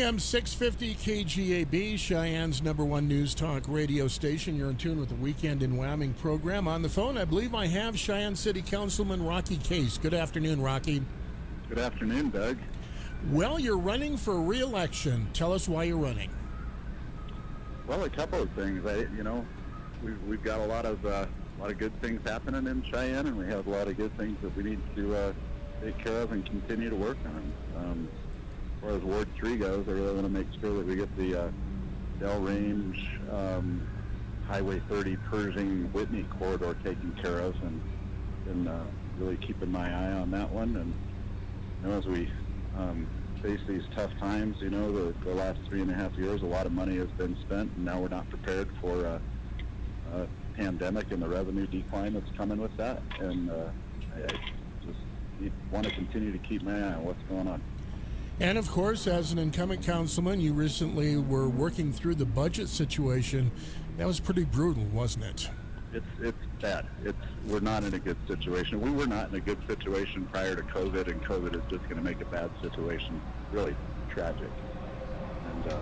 AM 650 KGAB, Cheyenne's #1 news talk radio station. You're in tune with the Weekend in Wyoming program. On the phone, I believe I have Cheyenne City Councilman Rocky Case. Good afternoon, Rocky. Good afternoon, Doug. Well, you're running for re-election. Tell us why you're running. Well, a couple of things. We've got a lot of good things happening in Cheyenne, and we have a lot of good things that we need to take care of and continue to work on. As far as Ward 3 goes, I really want to make sure that we get the Dell Range, Highway 30, Pershing, Whitney corridor taken care of, and really keeping my eye on that one. And as we face these tough times, the last 3.5 years, a lot of money has been spent, and now we're not prepared for a pandemic and the revenue decline that's coming with that. And I just want to continue to keep my eye on what's going on. And of course, as an incumbent councilman, you recently were working through the budget situation. That was pretty brutal, wasn't it? It's bad. We're not in a good situation. We were not in a good situation prior to COVID, and COVID is just going to make a bad situation really tragic. And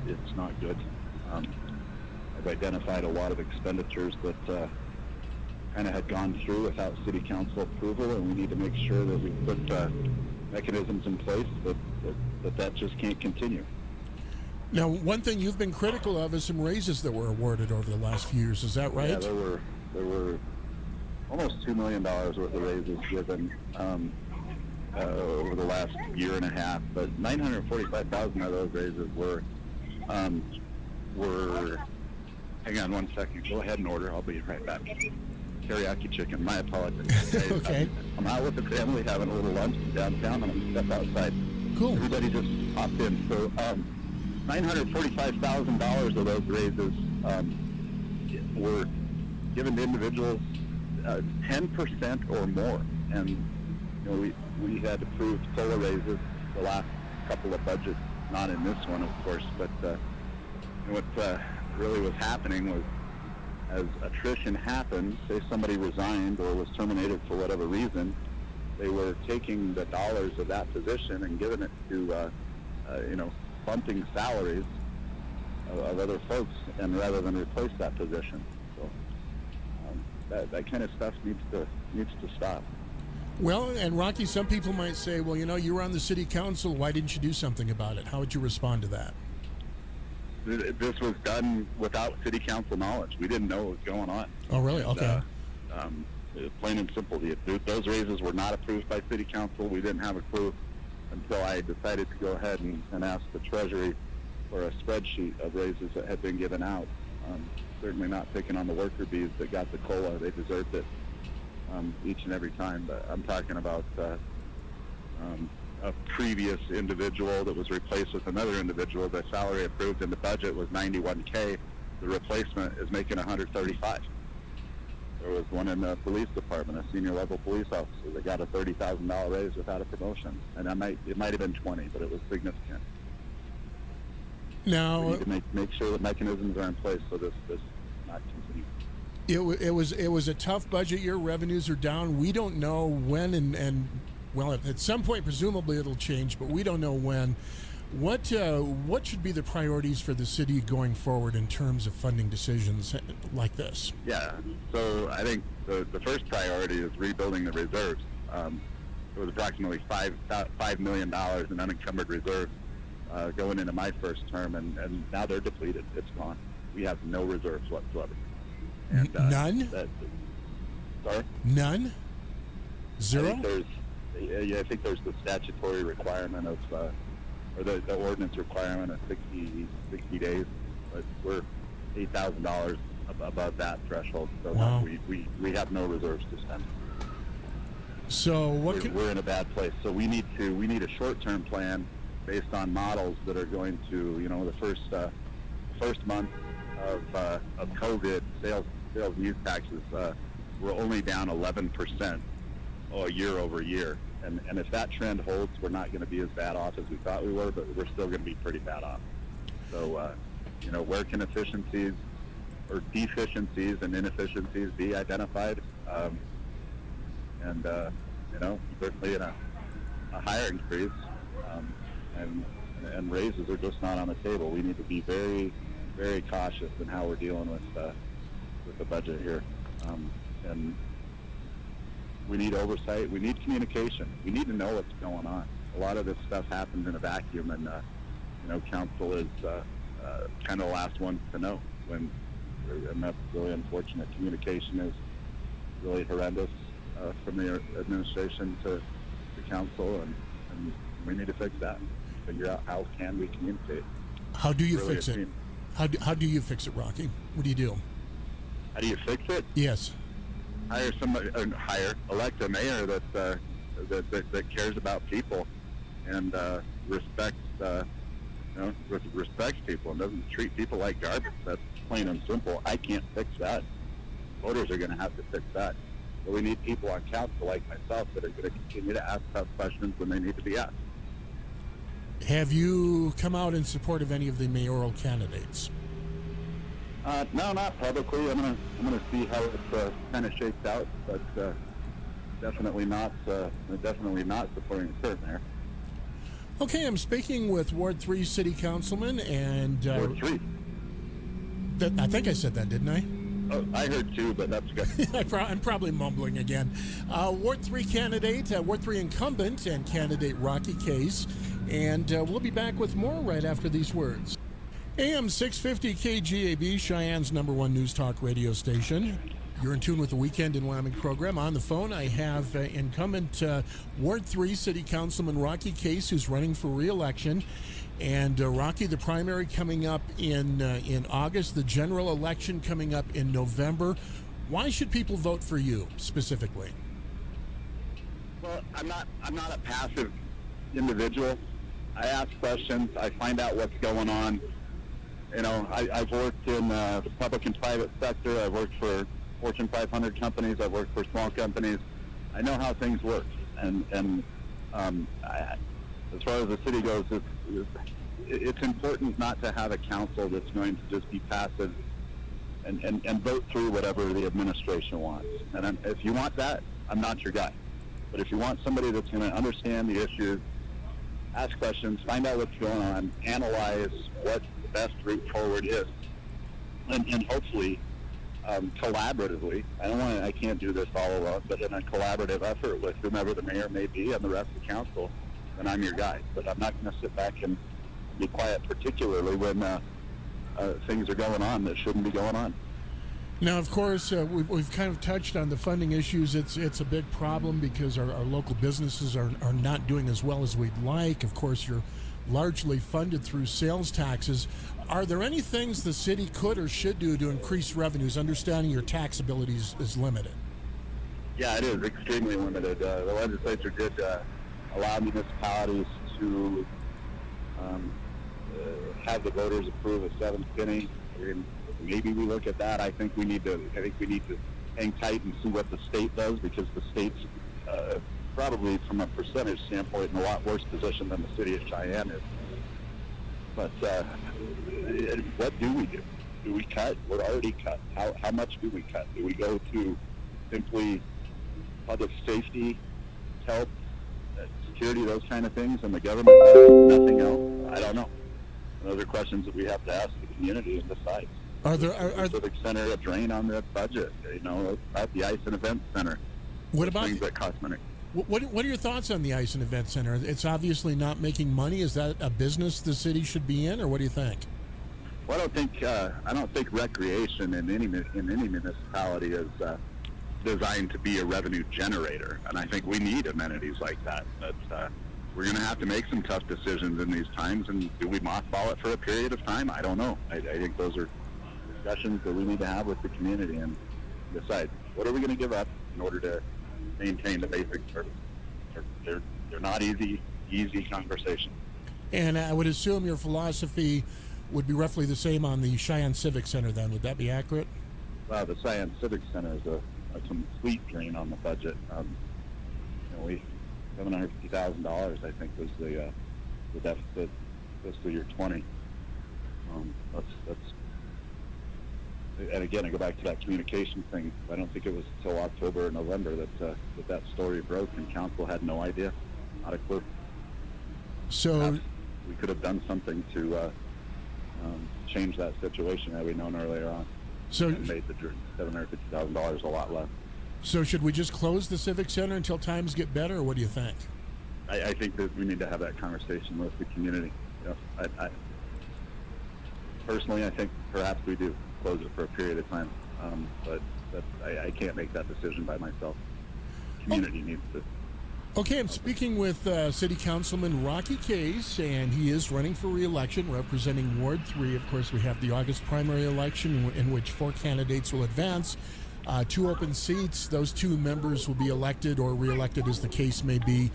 it's not good. I've identified a lot of expenditures that kind of had gone through without city council approval, and we need to make sure that we put mechanisms in place that just can't continue. Now, one thing you've been critical of is some raises that were awarded over the last few years. Is that right? Yeah, there were almost $2 million worth of raises given over the last year and a half, but 945,000 of those raises were. Hang on one second. Go ahead and order. I'll be right back. Teriyaki chicken. My apologies. Okay. I'm out with the family having a little lunch downtown. I'm going to step outside. Cool. Everybody just popped in. So $945,000 of those raises were given to individuals 10% or more. And we had approved solar raises the last couple of budgets, not in this one, of course, but what really was happening was, as attrition happened, say somebody resigned or was terminated for whatever reason, they were taking the dollars of that position and giving it to, bumping salaries of other folks, and rather than replace that position. So that kind of stuff needs to stop. Well, and Rocky, some people might say, well, you were on the city council. Why didn't you do something about it? How would you respond to that? This was done without city council knowledge. We didn't know what was going on. Oh, really? Okay. Plain and simple. Those raises were not approved by city council. We didn't have a clue until I decided to go ahead and ask the Treasury for a spreadsheet of raises that had been given out. Certainly not picking on the worker bees that got the COLA. They deserved it each and every time. But I'm talking about a previous individual that was replaced with another individual. The salary approved in the budget was $91K. The replacement is making $135. There was one in the police department, a senior level police officer that got a $30,000 raise without a promotion, and it might have been 20, but it was significant. Now, we need to make sure that mechanisms are in place so this not continue. It was a tough budget year. Revenues are down. We don't know when and well, at some point, presumably it'll change, but we don't know when. What should be the priorities for the city going forward in terms of funding decisions like this? Yeah, so I think the first priority is rebuilding the reserves. It was approximately $5 million in unencumbered reserves going into my first term, and now they're depleted. It's gone. We have no reserves whatsoever. And, none? Sorry? None? Zero? I think there's the statutory requirement of, or the ordinance requirement of 60 days, but we're $8,000 above that threshold, so wow. we have no reserves to spend. So we're in a bad place. So we need a short-term plan based on models that are going to, the first month of COVID, sales and use taxes were only down 11% year over year. And if that trend holds, we're not going to be as bad off as we thought we were, but we're still going to be pretty bad off. So, where can efficiencies or deficiencies and inefficiencies be identified? Certainly in a hiring freeze. And and raises are just not on the table. We need to be very, very cautious in how we're dealing with the budget here, and we need oversight. We need communication. We need to know what's going on. A lot of this stuff happens in a vacuum, and council is kind of the last ones to know. And that's really unfortunate. Communication is really horrendous from the administration to council, and we need to fix that. Figure out how can we communicate. How do you fix it? How do you fix it, Rocky? What do you do? How do you fix it? Yes. Hire somebody, elect a mayor that cares about people and respects people and doesn't treat people like garbage. That's plain and simple. I can't fix that. Voters are going to have to fix that. But we need people on council like myself that are going to continue to ask tough questions when they need to be asked. Have you come out in support of any of the mayoral candidates? No, not publicly. I'm gonna see how it kind of shakes out, but definitely not supporting the current mayor. Okay, I'm speaking with Ward 3 City Councilman and Ward 3. I think I said that, didn't I? Oh, I heard 2, but that's good. I'm probably mumbling again. Ward 3 candidate, Ward 3 incumbent, and candidate Rocky Case. And we'll be back with more right after these words. AM 650 KGAB, Cheyenne's #1 news talk radio station. You're in tune with the Weekend in Wyoming program. On the phone, I have incumbent Ward 3 City Councilman Rocky Case, who's running for re-election. And Rocky, the primary coming up in August, the general election coming up in November. Why should people vote for you specifically? Well, I'm not a passive individual. I ask questions. I find out what's going on. I've worked in the public and private sector. I've worked for Fortune 500 companies. I've worked for small companies. I know how things work. And as far as the city goes, it's important not to have a council that's going to just be passive and vote through whatever the administration wants. And if you want that, I'm not your guy. But if you want somebody that's going to understand the issues, ask questions, find out what's going on, analyze what the best route forward is, and hopefully collaboratively. I can't do this all alone, but in a collaborative effort with whomever the mayor may be and the rest of the council, then I'm your guy. But I'm not going to sit back and be quiet, particularly when things are going on that shouldn't be going on. Now, of course, we've kind of touched on the funding issues. It's a big problem because our local businesses are not doing as well as we'd like. Of course, you're largely funded through sales taxes. Are there any things the city could or should do to increase revenues, understanding your tax abilities is limited? Yeah, it is extremely limited. The legislature did allow municipalities to have the voters approve a seventh penny. Maybe we look at that. I think we need to hang tight and see what the state does, because the state's probably, from a percentage standpoint, in a lot worse position than the city of Cheyenne is. But what do we do? Do we cut? We're already cut. How much do we cut? Do we go to simply public safety, health, security, those kind of things, and the government does nothing else? I don't know. Those are questions that we have to ask the community and decide. Are the Civic Center a drain on the budget? At the Ice and Event Center. What about things that cost money? What are your thoughts on the Ice and Event Center? It's obviously not making money. Is that a business the city should be in, or what do you think? Well, I don't think recreation in any municipality is designed to be a revenue generator, and I think we need amenities like that. But we're going to have to make some tough decisions in these times, and do we mothball it for a period of time? I don't know. I think those are discussions that we need to have with the community and decide what are we going to give up in order to maintain the basic service. They're not easy conversations. And I would assume your philosophy would be roughly the same on the Cheyenne Civic Center then. Would that be accurate? Well, the Cheyenne Civic Center is a complete drain on the budget. $750,000, I think, was the deficit fiscal year 20. That's and again, I go back to that communication thing. I don't think it was until October or November that story broke, and council had no idea, not a clue. So we could have done something to change that situation had we known earlier on. So and made the $750,000 a lot less. So should we just close the Civic Center until times get better, or what do you think? I think that we need to have that conversation with the community. You know, personally, I think perhaps we do close it for a period of time, but I can't make that decision by myself. The community needs to. Okay, I'm speaking with City Councilman Rocky Case, and he is running for re-election, representing Ward 3. Of course, we have the August primary election in which 4 candidates will advance. 2 open seats. Those 2 members will be elected or re-elected, as the case may be,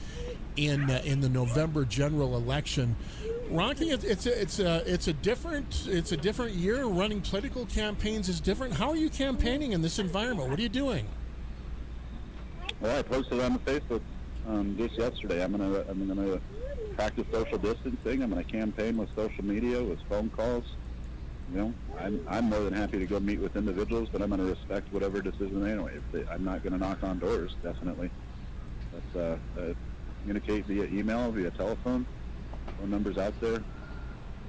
in the November general election. Rocky, it's a different year. Running political campaigns is different. How are you campaigning in this environment? What are you doing? Well, I posted on the Facebook just yesterday. I'm gonna practice social distancing. I'm gonna campaign with social media, with phone calls. You know, I'm more than happy to go meet with individuals, but I'm going to respect whatever decision they make. I'm not going to knock on doors, definitely. But communicate via email, via telephone. Phone numbers out there.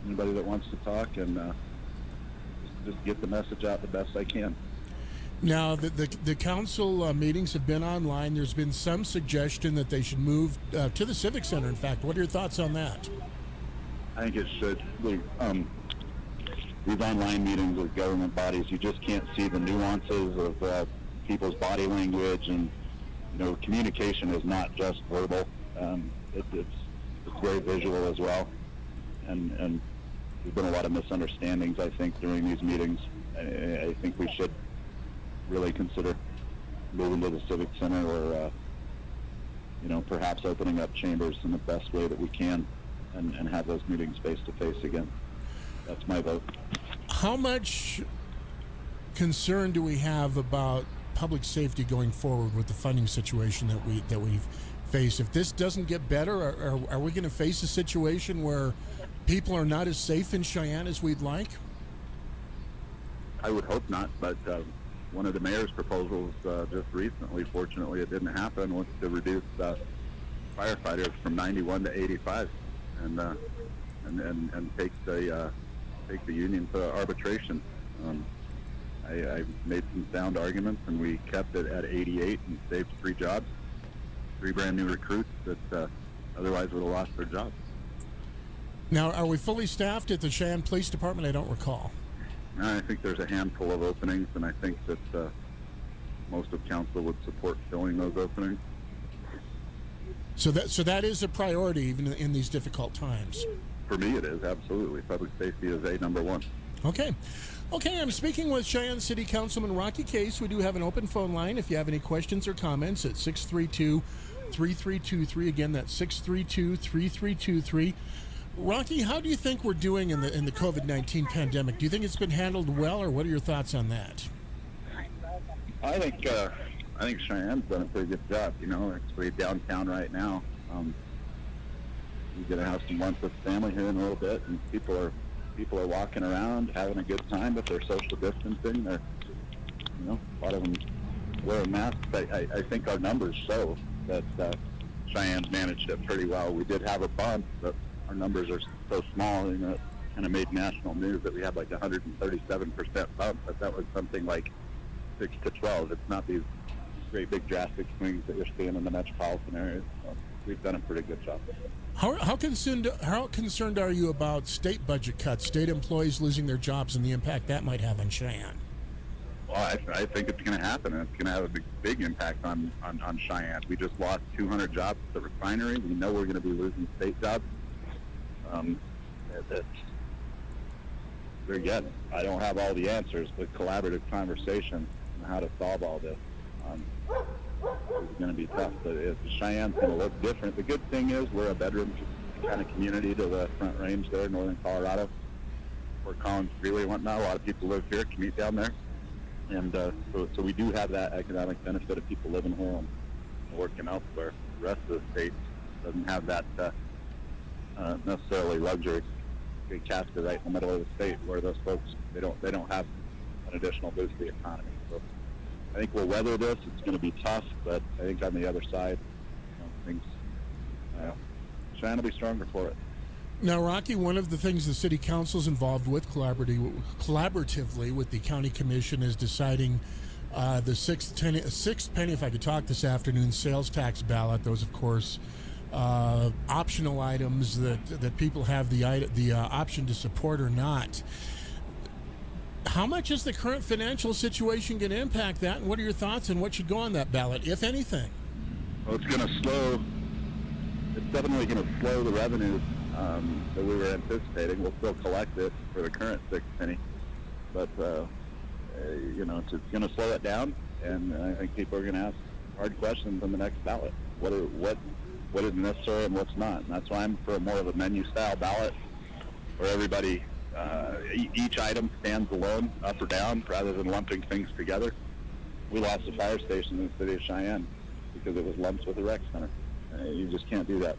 Anybody that wants to talk, and just get the message out the best I can. Now, the council meetings have been online. There's been some suggestion that they should move to the Civic Center. In fact, what are your thoughts on that? I think it should. These online meetings with government bodies, you just can't see the nuances of people's body language, and communication is not just verbal. It's very visual as well, and there's been a lot of misunderstandings, I think, during these meetings. I think we should really consider moving to the Civic Center, or perhaps opening up chambers in the best way that we can, and have those meetings face to face again. That's my vote. How much concern do we have about public safety going forward with the funding situation that we face? If this doesn't get better, are we going to face a situation where people are not as safe in Cheyenne as we'd like? I would hope not, but one of the mayor's proposals just recently, fortunately it didn't happen, was to reduce firefighters from 91 to 85, and take the union to arbitration. I made some sound arguments, and we kept it at 88 and saved 3 jobs, 3 brand new recruits that otherwise would have lost their jobs. Now, are we fully staffed at the Cheyenne Police Department? I don't recall. I think there's a handful of openings, and I think that most of council would support filling those openings. So that is a priority even in these difficult times. For me, it is, absolutely. Public safety is number 1. Okay, I'm speaking with Cheyenne City Councilman Rocky Case. We do have an open phone line. If you have any questions or comments, at 632-3323. Again, that's 632-3323. Rocky, how do you think we're doing in the COVID-19 pandemic? Do you think it's been handled well, or what are your thoughts on that? I think Cheyenne's done a pretty good job. Actually downtown right now. We're gonna have some lunch with family here in a little bit, and people are walking around having a good time, but they're social distancing. They're, a lot of them wearing masks. I think our numbers show that Cheyenne's managed it pretty well. We did have a bump, but our numbers are so small, it kind of made national news that we had like 137% bump, but that was something like 6 to 12. It's not these great big drastic swings that you're seeing in the metropolitan areas. So we've done a pretty good job. How concerned are you about state budget cuts, state employees losing their jobs, and the impact that might have on Cheyenne? Well, I think it's going to happen, and it's going to have a big impact on Cheyenne. We just lost 200 jobs at the refinery. We know we're going to be losing state jobs. Again, I don't have all the answers, but collaborative conversation on how to solve all this is going to be tough. But Cheyenne's going to look different. The good thing is we're a bedroom kind of community to the Front Range there, northern Colorado, Fort Collins, Greeley, and whatnot. A lot of people live here, commute down there, and so we do have that economic benefit of people living here and working elsewhere. The rest of the state doesn't have that necessarily luxury. Big Casca right in the middle of the state, where those folks they don't have an additional boost to the economy. So I think we'll weather this. It's going to be tough, but I think on the other side, things Cheyenne will be stronger for it. Now, Rocky, one of the things the city council is involved with collaboratively with the county commission is deciding the sixth penny, if I could talk this afternoon, sales tax ballot. Those, of course, optional items that people have the option to support or not. How much is the current financial situation going to impact that, and what are your thoughts on what should go on that ballot, if anything? Well, it's definitely going to slow the revenues that we were anticipating. We'll still collect it for the current sixth penny, but it's going to slow it down, and I think people are going to ask hard questions on the next ballot. What is necessary and what's not? And that's why I'm for more of a menu-style ballot, where everybody, each item stands alone, up or down, rather than lumping things together. We lost a fire station in the city of Cheyenne because it was lumped with the rec center. You just can't do that.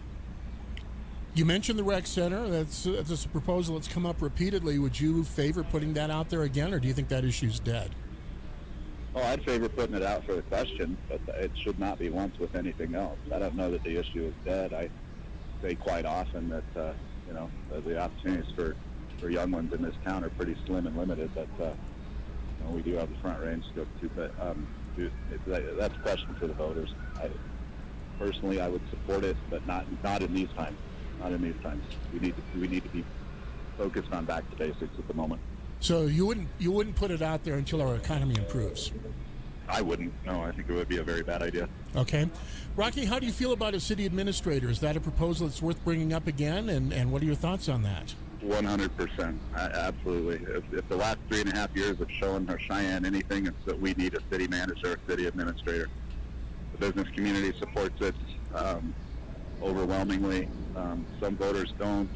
You mentioned the rec center. That's a proposal that's come up repeatedly. Would you favor putting that out there again, or do you think that issue's dead? Oh, I'd favor putting it out for the question, but it should not be lumped with anything else. I don't know that the issue is dead. I say quite often that the opportunities for young ones in this town are pretty slim and limited. But we do have the Front Range to go to. But that's a question for the voters. Personally, I would support it, but not in these times. Not in these times. We need to be focused on back to basics at the moment. So you wouldn't put it out there until our economy improves? I wouldn't. No, I think it would be a very bad idea. Okay. Rocky, how do you feel about a city administrator? Is that a proposal that's worth bringing up again? And what are your thoughts on that? 100%. Absolutely. If the last 3.5 years have shown Cheyenne anything, it's that we need a city manager, a city administrator. The business community supports it overwhelmingly. Some voters don't,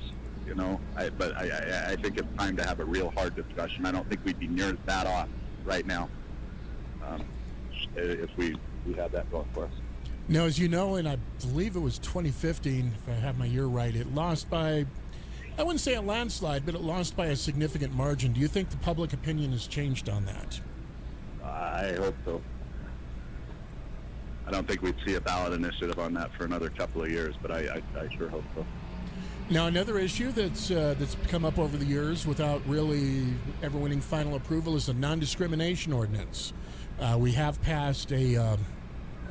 but I think it's time to have a real hard discussion. I don't think we'd be near that off right now if we had that going for us. Now, as you know, and I believe it was 2015, if I have my year right, it lost by, I wouldn't say a landslide, but it lost by a significant margin. Do you think the public opinion has changed on that? I hope so. I don't think we'd see a ballot initiative on that for another couple of years, but I sure hope so. Now, another issue that's come up over the years without really ever winning final approval is a non-discrimination ordinance. We have passed a,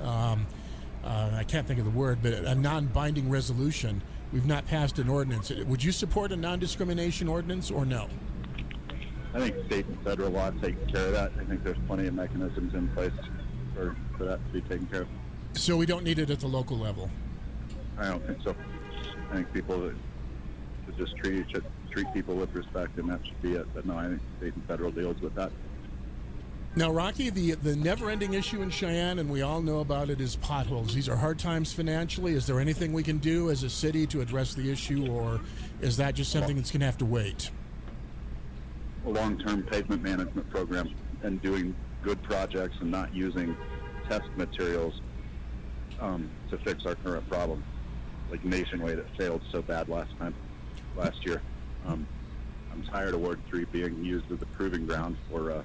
I can't think of the word, but a non-binding resolution. We've not passed an ordinance. Would you support a non-discrimination ordinance or no? I think state and federal law takes care of that. I think there's plenty of mechanisms in place for that to be taken care of. So we don't need it at the local level? I don't think so. I think people should just treat people with respect, and that should be it. But no, I think state and federal deals with that. Now, Rocky, the never-ending issue in Cheyenne, and we all know about it, is potholes. These are hard times financially. Is there anything we can do as a city to address the issue, or is that just something that's going to have to wait? A long-term pavement management program and doing good projects and not using test materials to fix our current problem, like Nationway that failed so bad last year. I'm tired of Ward 3 being used as a proving ground for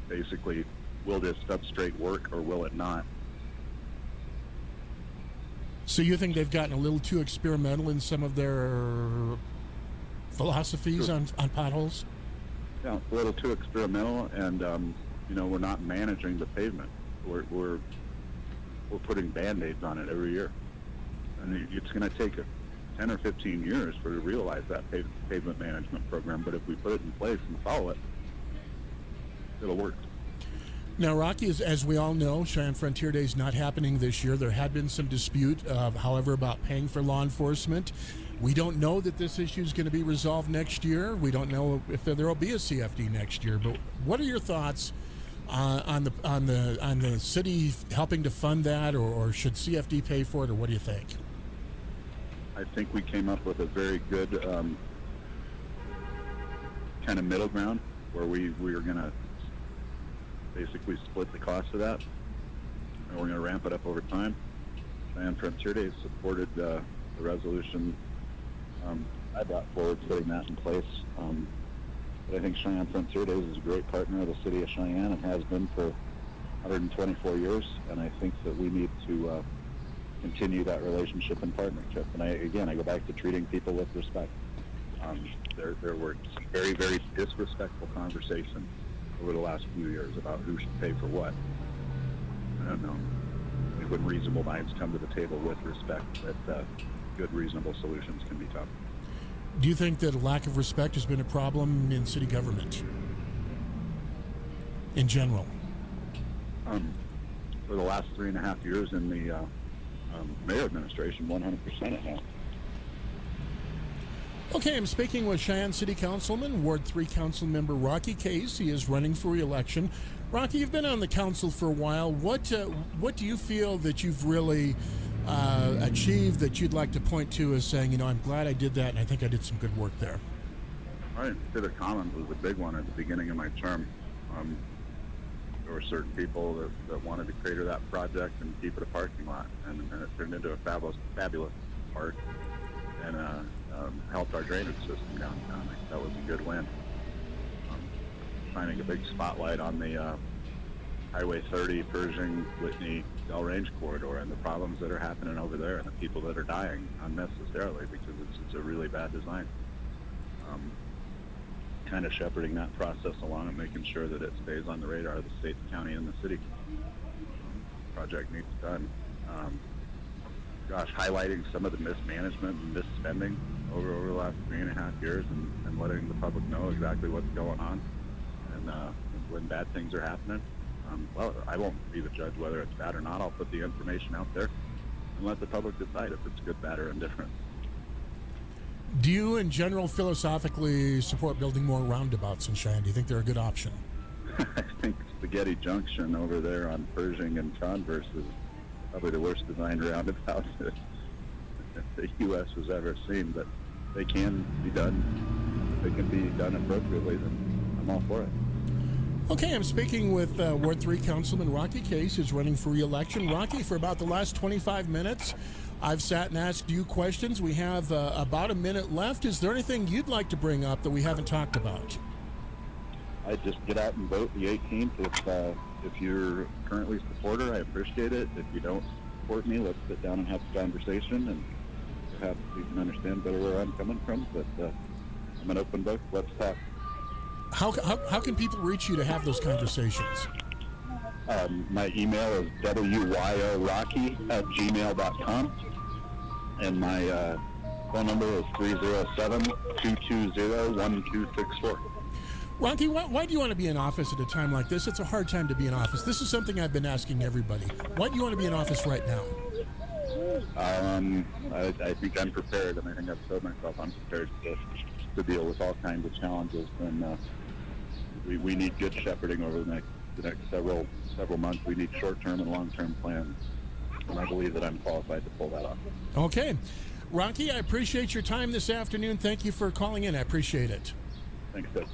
basically, will this substrate work or will it not? So you think they've gotten a little too experimental in some of their philosophies on potholes? Yeah, a little too experimental, and we're not managing the pavement. We're putting Band-Aids on it every year, and it's going to take 10 or 15 years to realize that pavement management program. But if we put it in place and follow it, it'll work. Now, Rocky, as we all know, Cheyenne Frontier Day is not happening this year. There had been some dispute, however, about paying for law enforcement. We don't know that this issue is going to be resolved next year. We don't know if there will be a CFD next year. But what are your thoughts on the city helping to fund that, or should CFD pay for it, or what do you think? I think we came up with a very good kind of middle ground where we are going to basically split the cost of that, and we're going to ramp it up over time. Cheyenne Frontier Day supported the resolution I brought forward, putting that in place. But I think Cheyenne Frontier Days is a great partner of the city of Cheyenne and has been for 124 years, and I think that we need to continue that relationship and partnership. And I go back to treating people with respect. There were some very, very disrespectful conversations over the last few years about who should pay for what. I don't know. When reasonable minds come to the table with respect, that good, reasonable solutions can be found. Do you think that a lack of respect has been a problem in city government in general? For the last 3.5 years in the mayor administration, 100% it has. Okay, I'm speaking with Cheyenne City Councilman, Ward 3 Council Member Rocky Case. He is running for re-election. Rocky, you've been on the council for a while. What do you feel that you've really achieved that you'd like to point to as saying, I'm glad I did that and I think I did some good work there? All right, Civic Commons was a big one at the beginning of my term. There were certain people that wanted to crater that project and keep it a parking lot, and it turned into a fabulous park, and helped our drainage system downtown. That was a good win. Shining a big spotlight on the Highway 30, Pershing, Whitney, Del Range corridor, and the problems that are happening over there, and the people that are dying unnecessarily because it's a really bad design. Kind of shepherding that process along and making sure that it stays on the radar of the state, the county, and the city. Project needs done. Highlighting some of the mismanagement and misspending over the last 3.5 years, and letting the public know exactly what's going on, and when bad things are happening. Well, I won't be the judge whether it's bad or not. I'll put the information out there and let the public decide if it's good, bad, or indifferent. Do you, in general, philosophically support building more roundabouts in Cheyenne? Do you think they're a good option? I think Spaghetti Junction over there on Pershing and Converse is probably the worst designed roundabout that the U.S. has ever seen, but they can be done. If they can be done appropriately, then I'm all for it. Okay, I'm speaking with Ward 3 Councilman Rocky Case, who's running for re-election. Rocky, for about the last 25 minutes, I've sat and asked you questions. We have about a minute left. Is there anything you'd like to bring up that we haven't talked about? I'd just get out and vote the 18th. If you're currently a supporter, I appreciate it. If you don't support me, let's sit down and have a conversation, and perhaps you can understand better where I'm coming from. But I'm an open book. Let's talk. How can people reach you to have those conversations? My email is wyorocky@gmail.com, and my phone number is 307-220-1264. Rocky, why do you want to be in office at a time like this? It's a hard time to be in office. This is something I've been asking everybody. Why do you want to be in office right now? I think I'm prepared, and I think I've told myself I'm prepared to deal with all kinds of challenges, and we need good shepherding over the next several months. We need short-term and long-term plans, and I believe that I'm qualified to pull that off. Okay. Rocky, I appreciate your time this afternoon. Thank you for calling in. I appreciate it. Thanks, Ted.